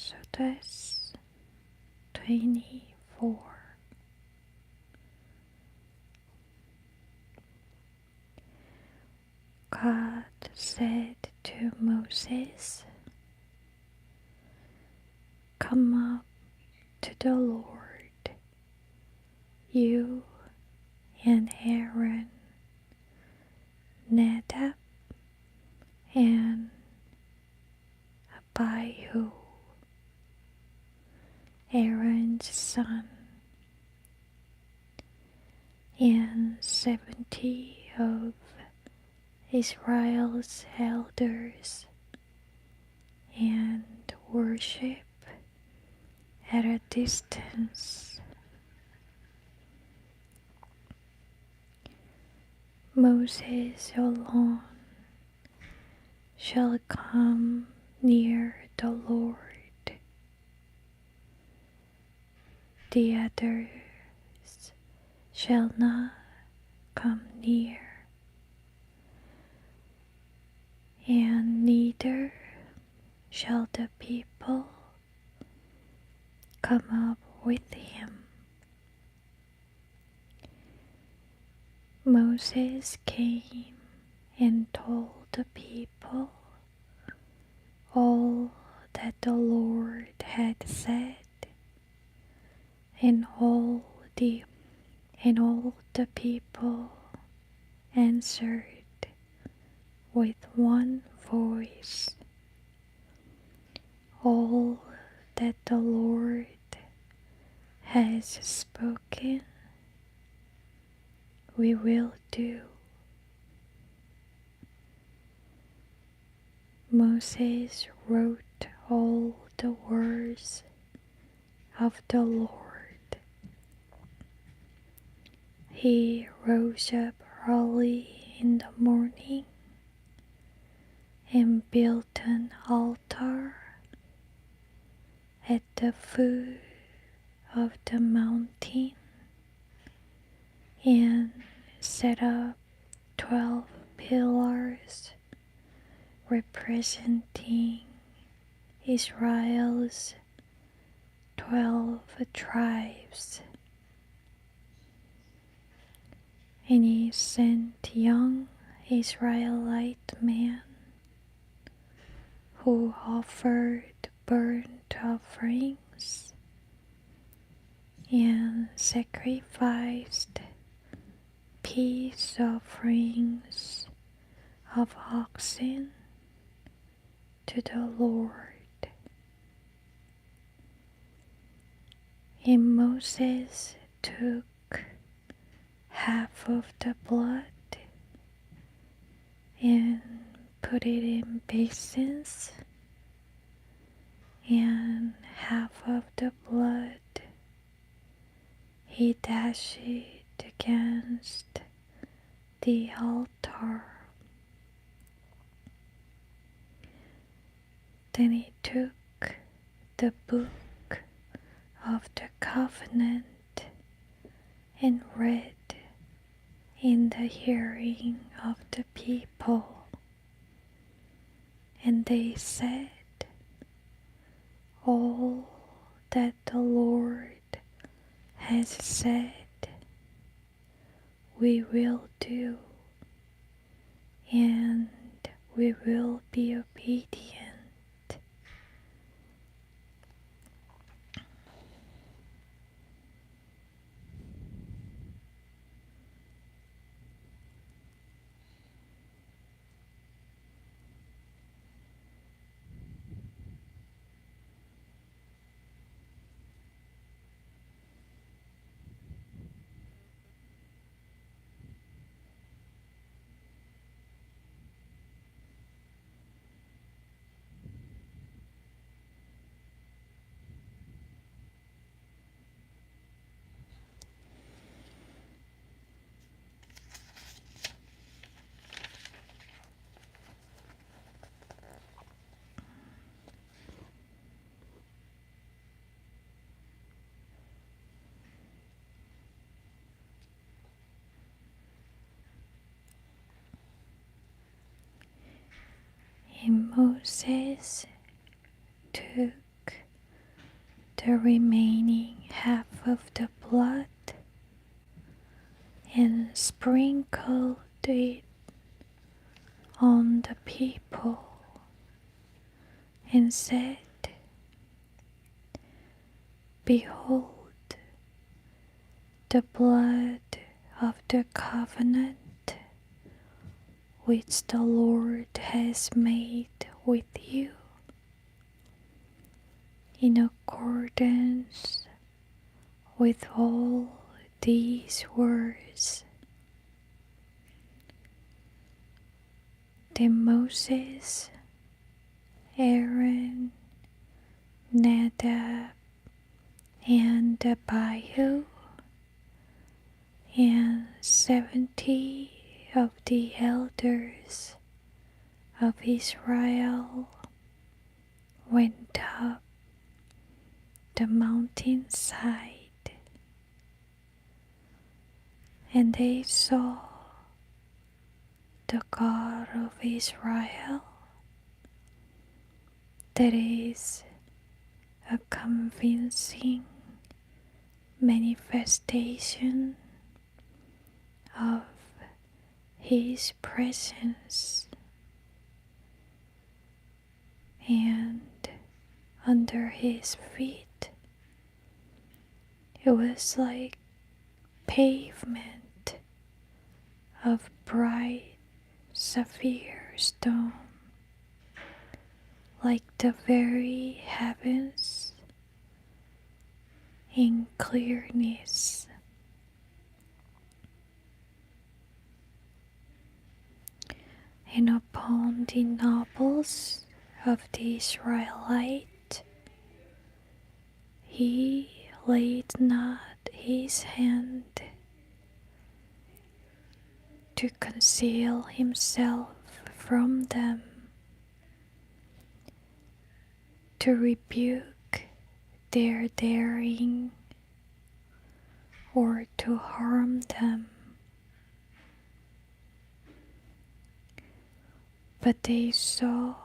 Exodus 24. God said to Moses, "Come up to the Lord, you and Aaron, Nadab and Abihu, Aaron's son, and 70 of Israel's elders, and worship at a distance." Moses alone shall come near the Lord. The others shall not come near, and neither shall the people come up with him. Moses came and told the people all that the Lord had said, and all the people answered with one voice, "All that the Lord has spoken, we will do." Moses wrote all the words of the Lord. He rose up early in the morning and built an altar at the foot of the mountain and set up 12 pillars representing Israel's 12 tribes. And he sent young Israelite men who offered burnt offerings and sacrificed peace offerings of oxen to the Lord. And Moses took half of the blood and put it in basins, and half of the blood he dashed against the altar. Then he took the book of the covenant and read in the hearing of the people, and they said, "All that the Lord has said, we will do, and we will be obedient." And Moses took the remaining half of the blood and sprinkled it on the people and said, "Behold, the blood of the covenant which the Lord has made with you." In accordance with all these words, then Moses, Aaron, Nadab, and Abihu, and 70 of the elders of Israel went up the mountainside, and they saw the God of Israel, that is a convincing manifestation of His presence, and under His feet it was like pavement of bright sapphire stone, like the very heavens in clearness. And upon the nobles of the Israelite, He laid not His hand to conceal Himself from them, to rebuke their daring, or to harm them. But they saw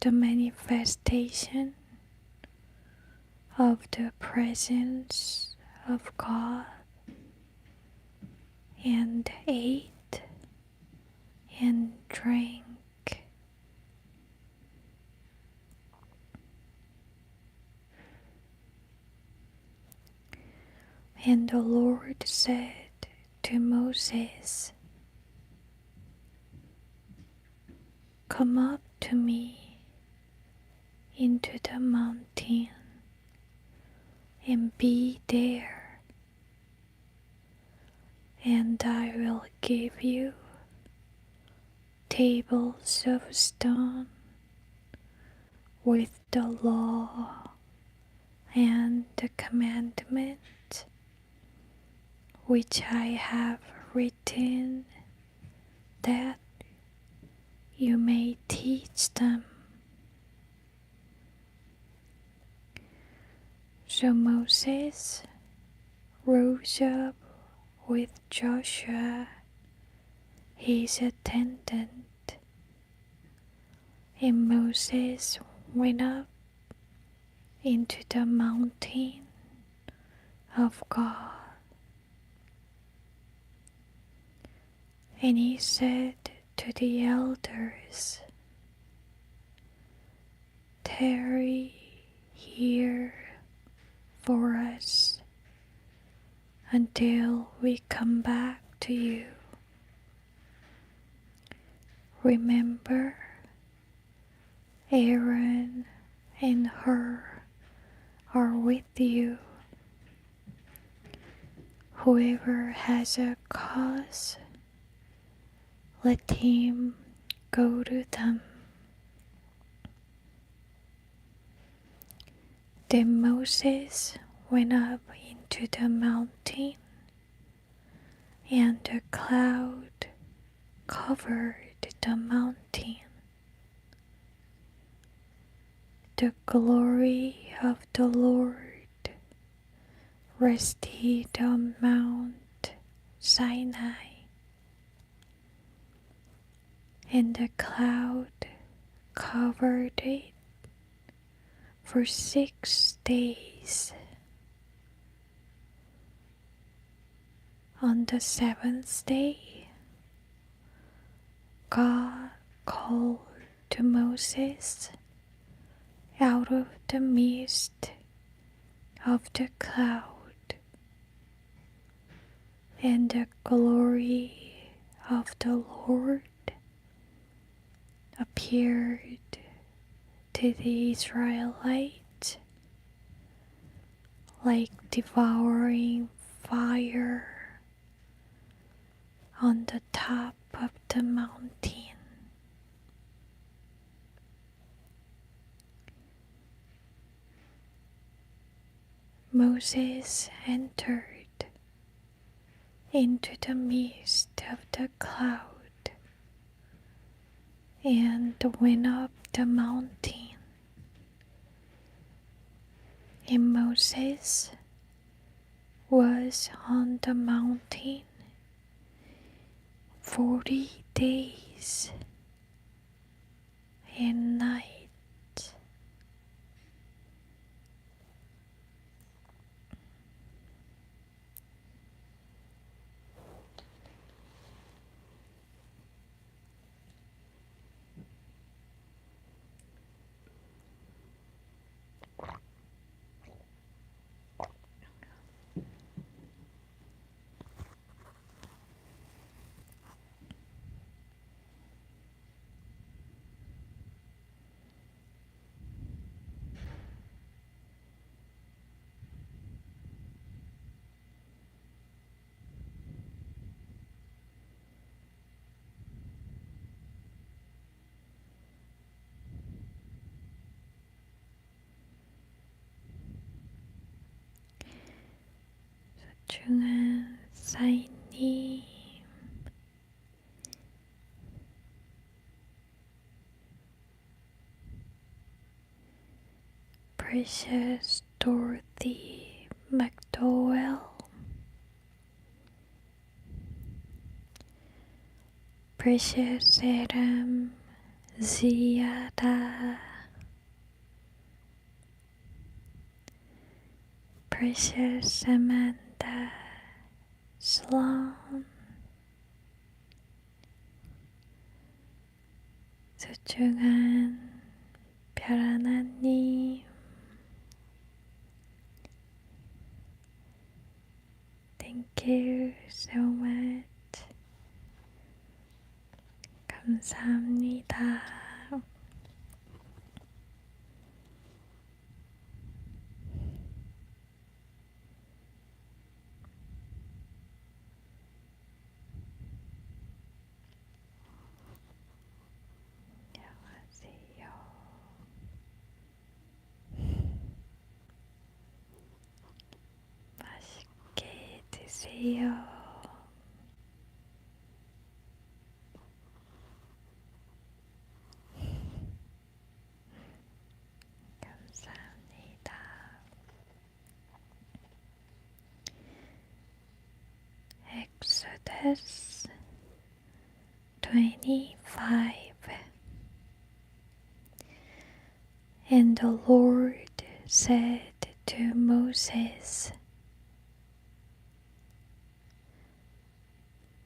the manifestation of the presence of God, and ate and drank. And the Lord said to Moses, "Come up to me into the mountain and be there, and I will give you tables of stone with the law and the commandment which I have written, that you may teach them." So Moses rose up with Joshua his attendant, and Moses went up into the mountain of God. And he said to the elders, "Tarry here for us until we come back to you. Remember, Aaron and Hur are with you. Whoever has a cause, let him go to them." Then Moses went up into the mountain, and a cloud covered the mountain. The glory of the Lord rested on Mount Sinai, and the cloud covered it for 6 days. On the seventh day, God called to Moses out of the midst of the cloud, and the glory of the Lord appeared to the Israelites like devouring fire on the top of the mountain. Moses entered into the midst of the cloud and went up the mountain. And Moses was on the mountain 40 days and nights. 소중한 사인님, Precious Dorothy McDowell, Precious Adam Ziada, Precious Samantha Sloan, 소중한 별하나님, Thank you so much. 감사합니다. 안녕하세요. 맛있게 드세요. 감사합니다. Exodus 25. And the Lord said to Moses,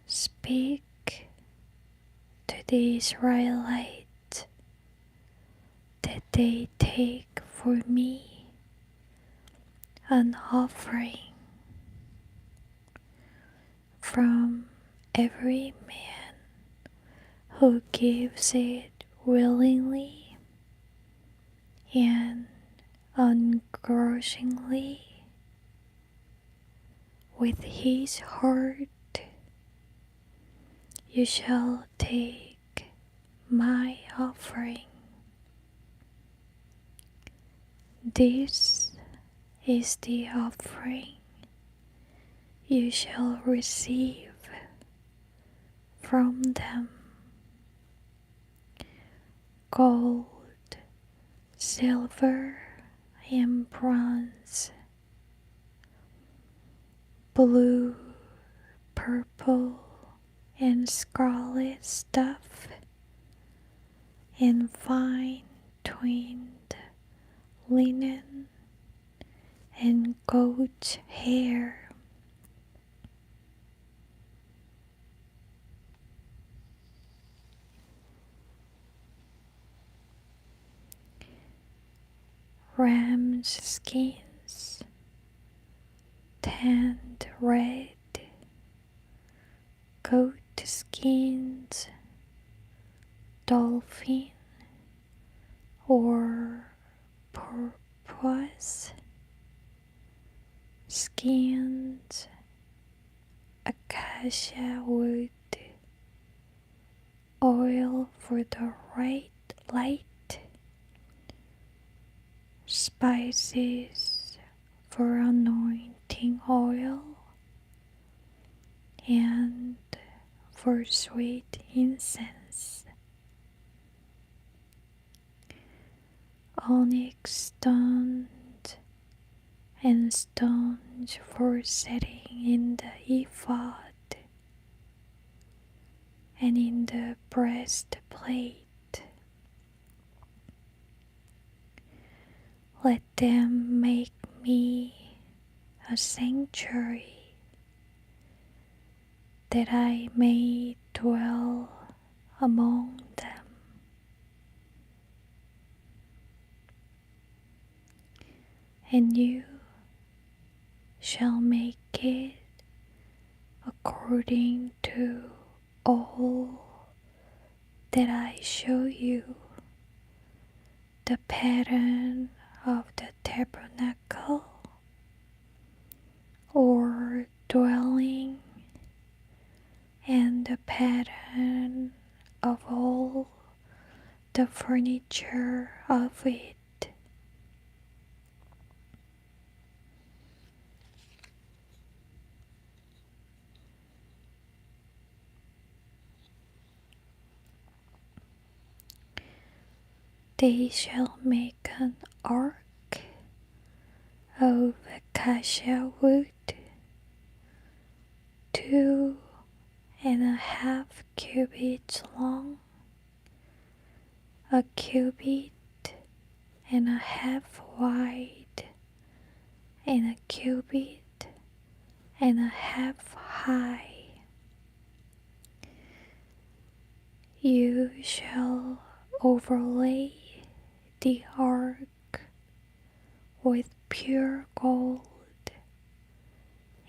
Speak to the Israelites that they take for me an offering from every man who gives it willingly and ungrudgingly with his heart. You shall take my offering. This is the offering you shall receive from them: gold, silver, and bronze, blue, purple, and scarlet stuff, and fine twined linen, and goat's hair. Ram's skins, tanned red, goat skins, dolphin or porpoise skins, acacia wood, oil for the right light, spices for anointing oil, and for sweet incense, onyx stones and stones for setting in the ephod and in the breastplate. Let them make me a sanctuary, that I may dwell among them. And you shall make it according to all that I show you, the pattern of the tabernacle or dwelling, and the pattern of all the furniture of it. They shall make an ark of acacia wood, 2.5 cubits long, 1.5 cubits wide, and 1.5 cubits high. You shall overlay the ark with pure gold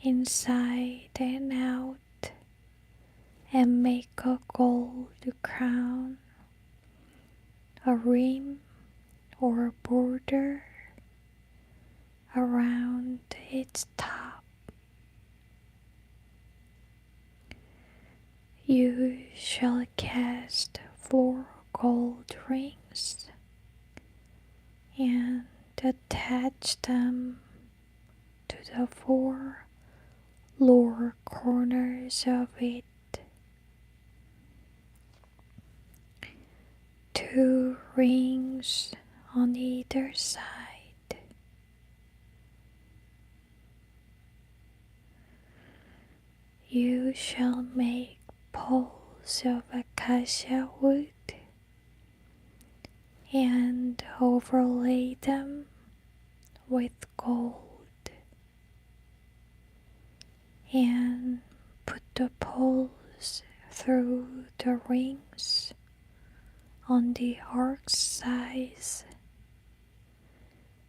inside and out, and make a gold crown, a rim or border around its top. You shall cast 4 gold rings and attach them to the 4 lower corners of it. 2 rings on either side. You shall make poles of acacia wood and overlay them with gold, and put the poles through the rings on the ark's sides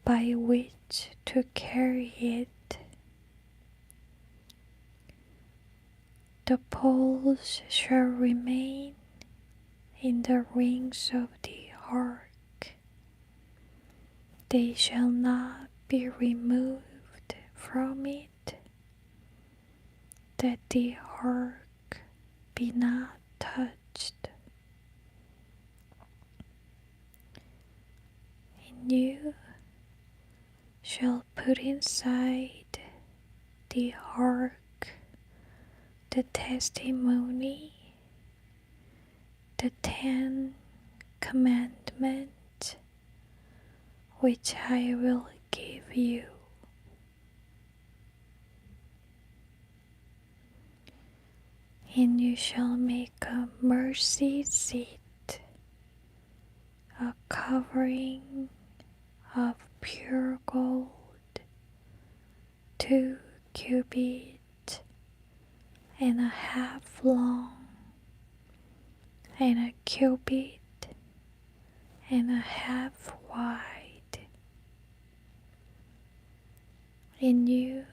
by which to carry it. The poles shall remain in the rings of the ark. They shall not be removed from it, that the ark be not touched. And you shall put inside the ark the testimony, the 10 commandments, which I will give you. And you shall make a mercy seat, a covering of pure gold, 2 cubits and a half long, and a cubit and a half wide. And you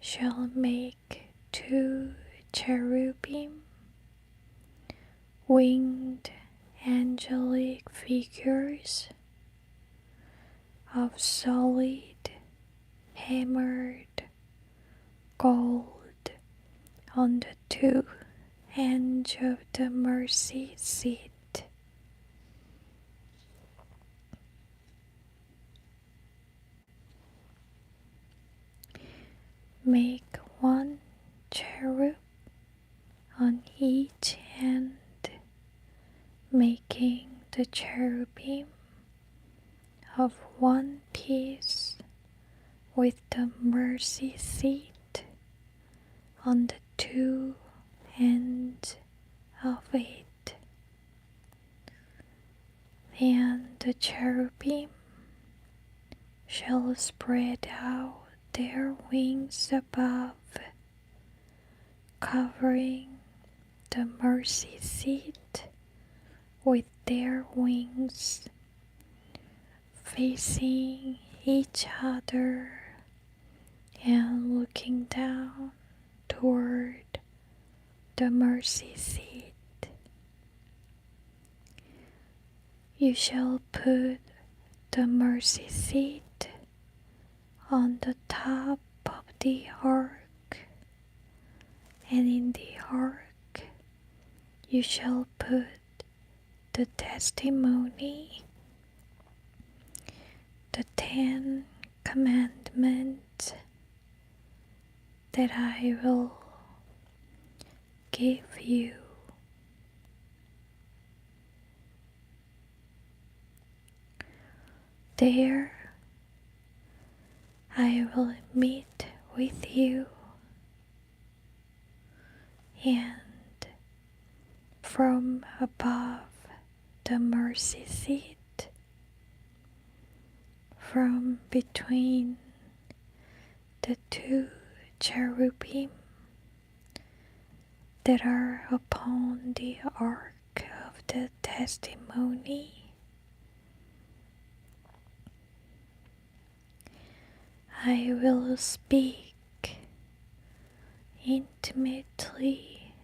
shall make 2 cherubim, winged angelic figures of solid hammered gold on the 2 ends of the mercy seat. Make 1 cherub on each end, making the cherubim of 1 piece with the mercy seat on the 2 ends of it. And the cherubim shall spread out their wings above, covering the mercy seat with their wings, facing each other and looking down toward the mercy seat. You shall put the mercy seat on the top of the ark, and in the ark you shall put the testimony, the 10 commandments that I will give you. There I will meet with you, and from above the mercy seat, from between the 2 cherubim that are upon the ark of the testimony, I will speak intimately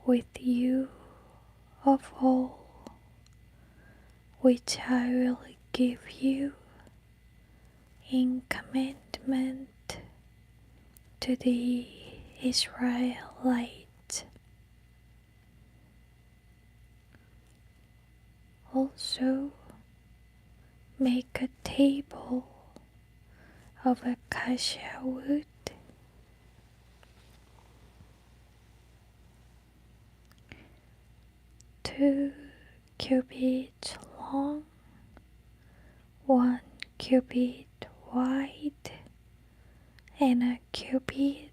with you of all which I will give you in commandment to the Israelites. Also, make a table of acacia wood, 2 cubits long, 1 cubit wide, and a cubit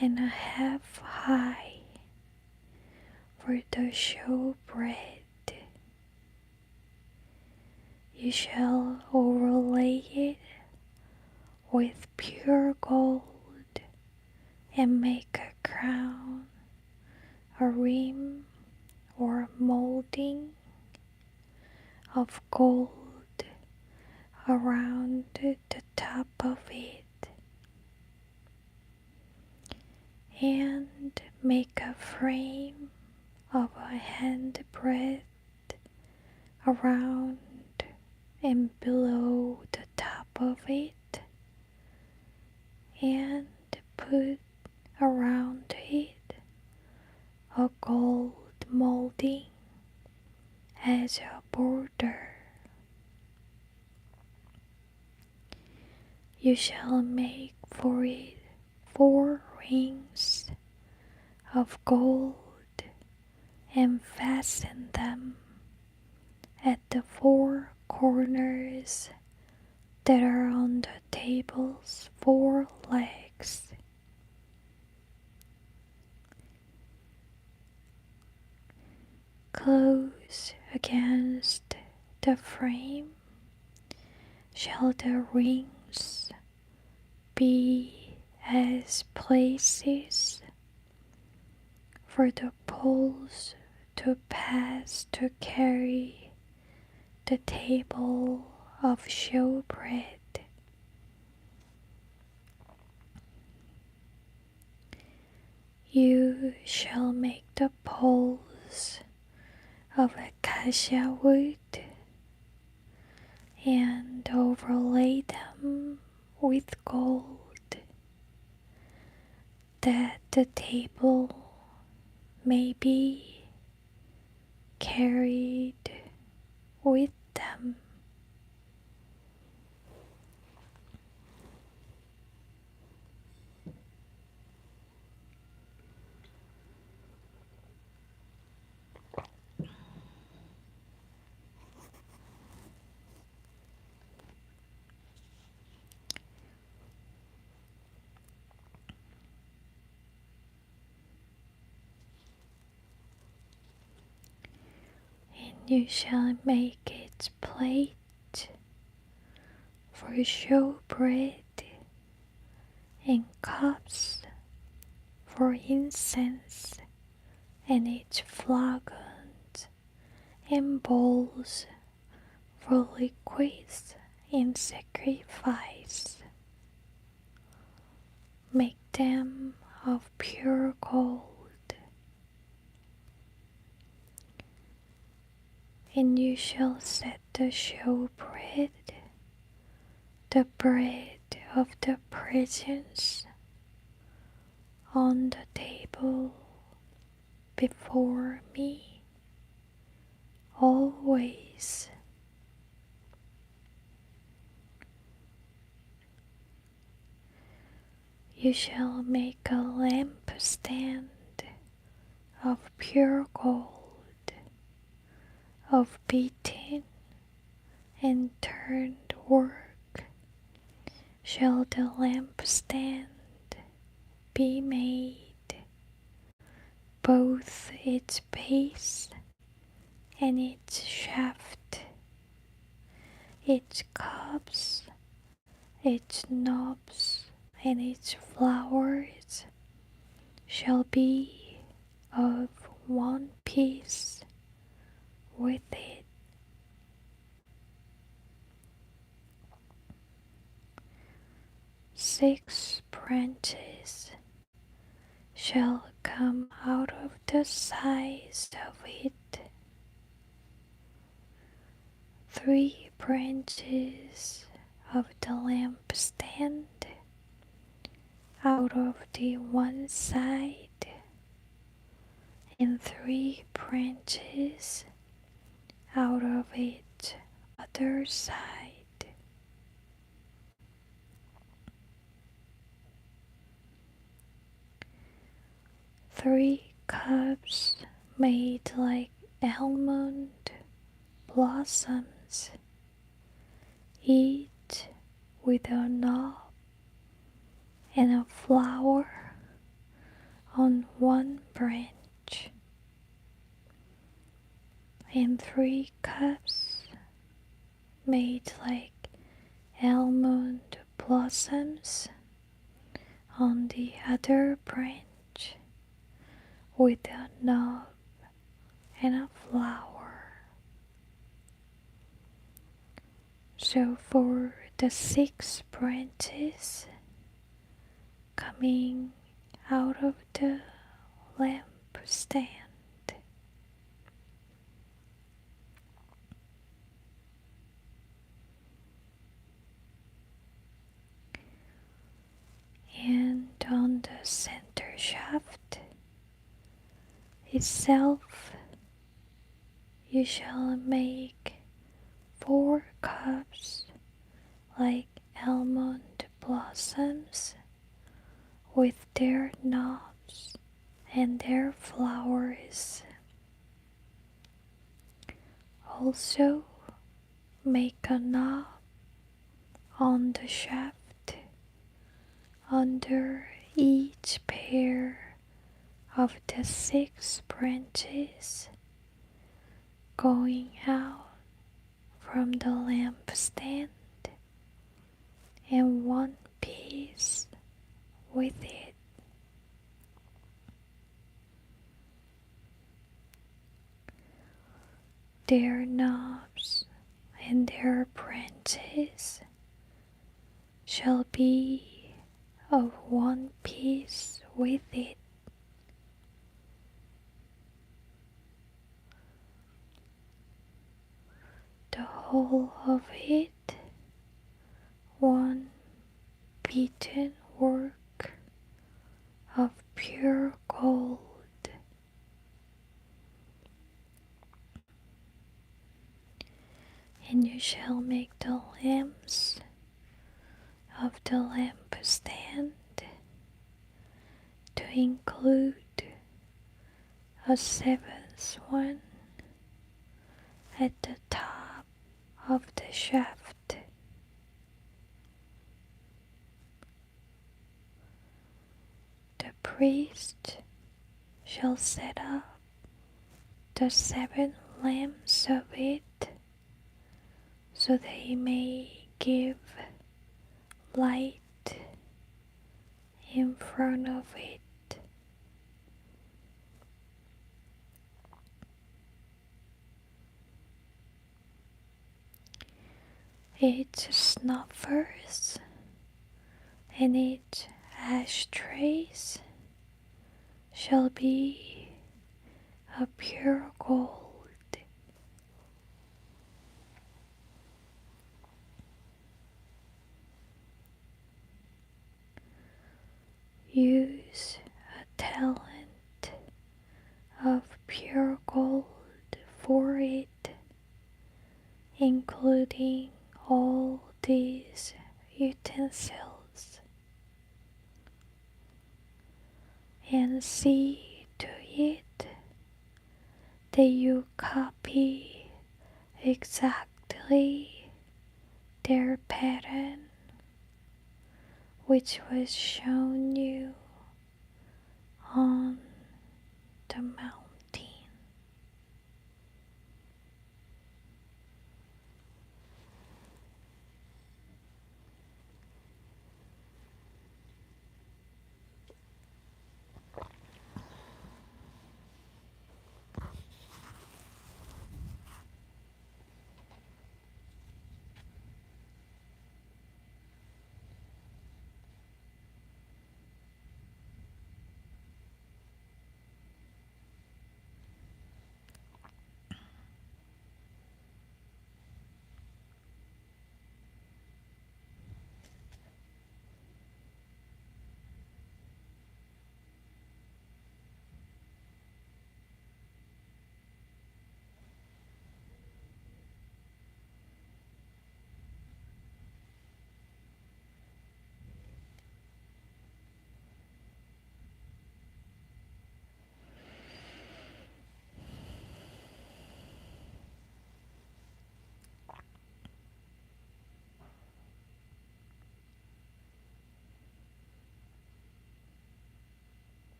and a half high for the showbread. You shall overlay it with pure gold and make a crown, a rim, or molding of gold around the top of it, and make a frame of a handbreadth around and below the top of it, and put around it a gold molding as a border. You shall make for it 4 rings of gold and fasten them at the 4 corners that are on the table's 4 legs. Close against the frame shall the rings be as places for the poles to pass to carry the table of showbread. You shall make the poles of acacia wood and overlay them with gold, that the table may be carried with them. You shall make its plate for showbread and cups for incense, and its flagons and bowls for liquids in sacrifice. Make them of pure gold, and you shall set the showbread, the bread of the presence, on the table before me always. You shall make a lampstand of pure gold, of beaten and turned work shall the lampstand be made, both its base and its shaft, its cups, its knobs, and its flowers shall be of one piece with it. Six branches shall come out of the sides of it. 3 branches of the lampstand out of the one side, and 3 branches out of its other side. 3 cups made like almond blossoms, each with a knob and a flower on one branch, and 3 cups made like almond blossoms on the other branch with a knob and a flower. So for the 6 branches coming out of the lampstand, and on the center shaft itself you shall make 4 cups like almond blossoms with their knobs and their flowers. Also make a knob on the shaft under each pair of the 6 branches going out from the lampstand and one piece with it. Their knobs and their branches shall be of one piece with it. The whole of it, one beaten work of pure gold. And you shall make the lamps of the lampstand to include a seventh one at the top of the shaft. The priest shall set up the 7 lamps of it, so they may give light in front of it. Its snuffers and its ashtrays shall be of pure gold. Use a talent of pure gold for it, including all these utensils, and see to it that you copy exactly their pattern which was shown you on the mountain.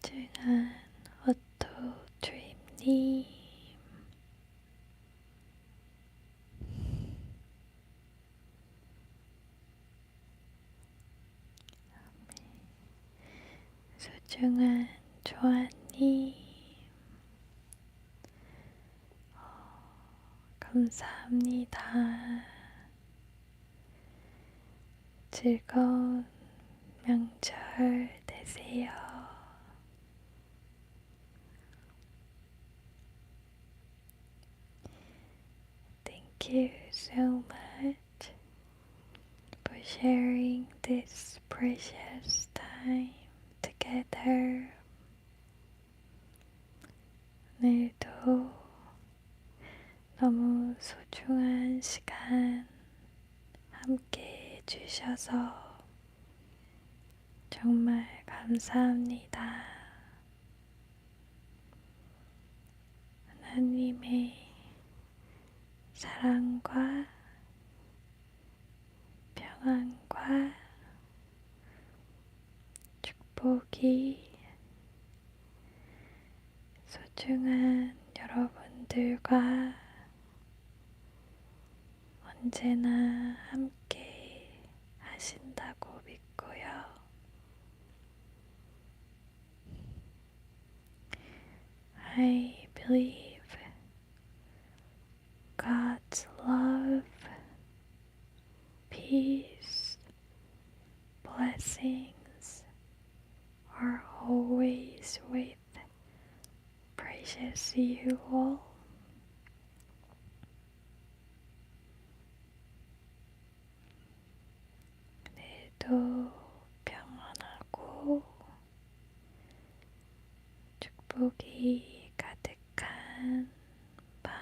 소중한 오토트림님, 소중한 조아님, 감사합니다. 즐거운 명절 되세요. Thank you so much for sharing this precious time together. 오늘도 너무 소중한 시간 함께 해주셔서 정말 감사합니다. 하나님의 사랑과 평안과 축복이 소중한 여러분들과 언제나 함께 하신다고 믿고요. I believe God's love, peace, blessings are always with precious you all. 오늘도 평안하고 축복이 가득한 밤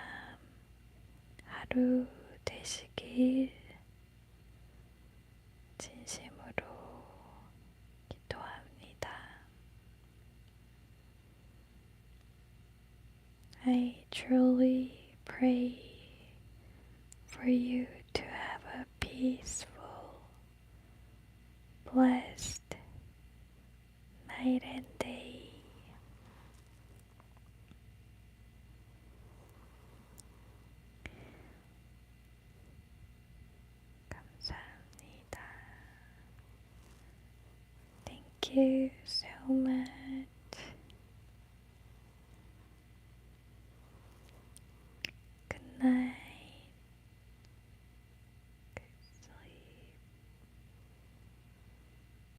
하루 되시길 진심으로 기도합니다. I truly pray for you to have a peaceful, blessed night and day. 감사합니다. Thank you so much